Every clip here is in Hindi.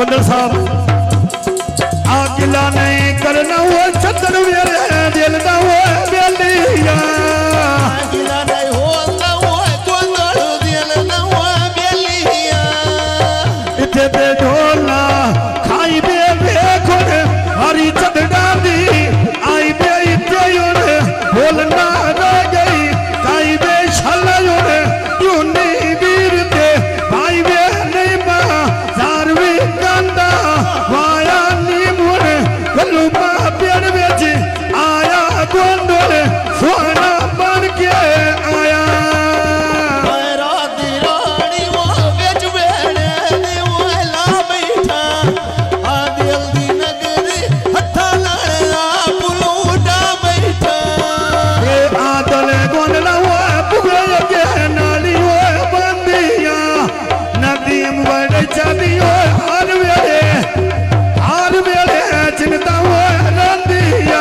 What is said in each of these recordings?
गोंदल साहब आगिला नहीं करना वो चतर मेरे दिल ना वो बेलिया आगिला नहीं होना वो गोंदल दिल ना वो बेलिया इथे पे ढोलना खाई बे देखो हरी चदड़ा दी आई बे इथे योरे बोलना रह गई खाई बे छला योरे यूनी वीर दे भाई बे नहीं मां जारवी कंदा वाया नी मोरे गलुमा पेड़ बेच आया गोंदल सोना बन के आया राती रानी वो बेच बेड़े ने वो ला बैठा आ दिल दी नगरी हथा लाया पुलूटा बैठा ये आदल गोंदला वो पुगे के नाली वो बंदिया नदीम बड़े चदियो हर वेले चिंता वो रंदिया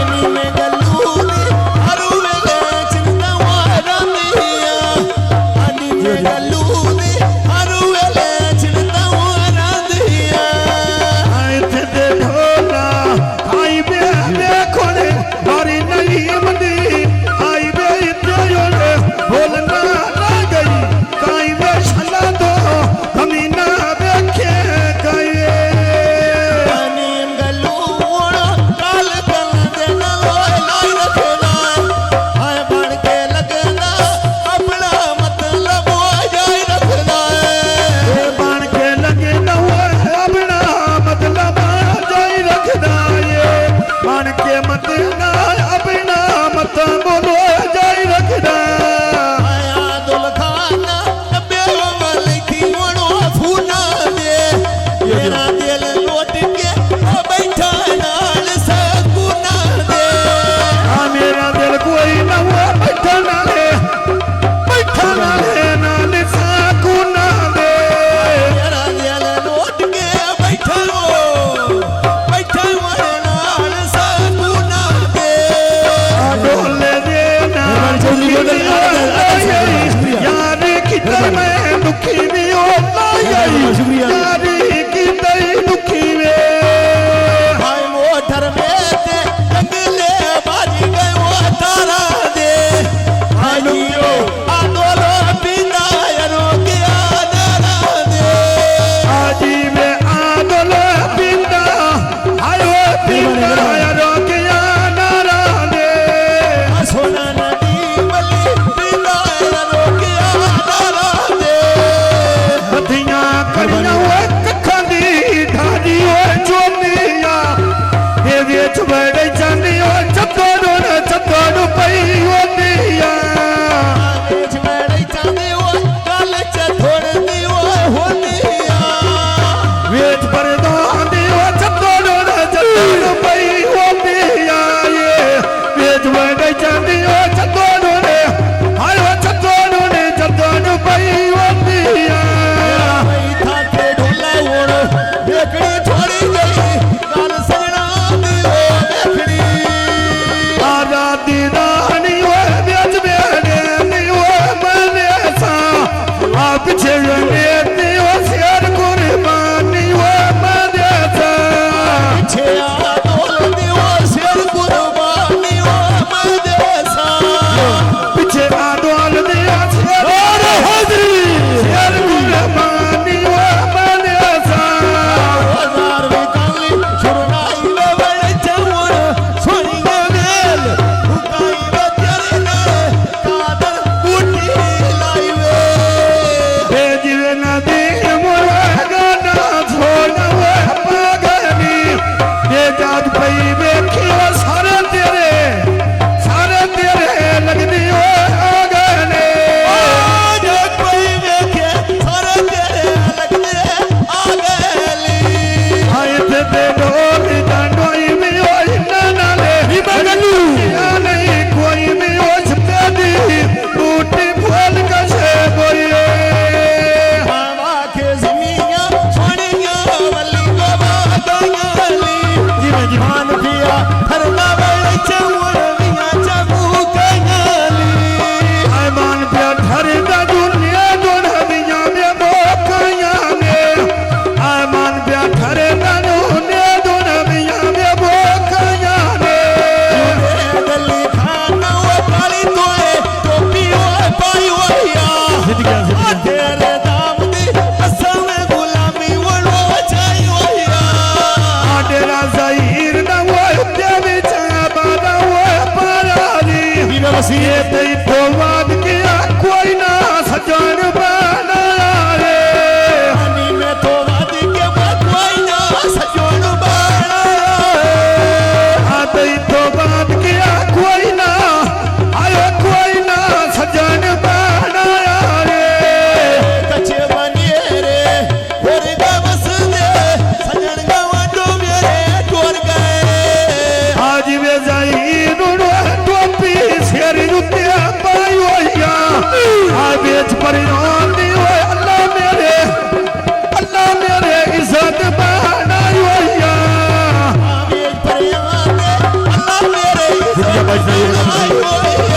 नी में गलूनी हरु वेले चिंता वो रंदिया आनी में गलूनी हरु वेले चिंता वो रंदिया आई थे ढोला आई बे देखो ने बारी नहीं मंदी आई बे इतने योले बोलना रह गई काई बे छला दो कमीना देखे गए आनी गलूना काल कल देना लोय लाई रखना हाय बन के लगना अपना मतलब वो जाय रखना ये बाण के लगे न हुए अपना मतलब जाई रखदा ये बाण के मत ना अपना मत बोलो जाई रखदा आया दुल खाना बेवा वाली थी मोड़ो फूना दे मेरा दिल लौट के बैठा नाल सकुना दे आ मेरा दिल कोई न हुआ बैठा ना ले नाल साकू ना दे मेरा दिल लौट के बैठा मोरे नाल सकुना दे डोले दे ना यार कितना मैं दुखी भी हो यार कितना दुखी वे हाय मोटर में ते जंगले बाजी गए वो तारा दे हायो आदोलो बिना यरो के आदरा दे आजी में आदल पिंदा आयो पिंदा रोकिया नारा दे सोना नदी बली बिना यरो के आदरा दे हथियां करिया वो कखां दी ढाडी वो चोनिया ये वेच बड़े चांदियो चतोड़ पई होनिया बेच बड़े चांदी वो काल चथोड़ दी वो होनिया वेच पर दांदियो चतोड़ पई होनिया ये वेच बड़े चांदियो चतोड़ आयो चतोड़ पई होनिया भाई था के ढोला ओड़ो देखड़ी छोड़ी गई काल सजना दी वो देखड़ी आजादी दानी वो बेच बेड़े नी वो मने सा आ पीछे नी वो शेर कुर्बानी वो मने सा छे आदोल दी वो शेर कुर्बानी वो मदेसा पीछे आदोल नी वो शेर हाजरी शेर कुर्बानी वो मने सा शाबाश भाई, शाबाश भाई।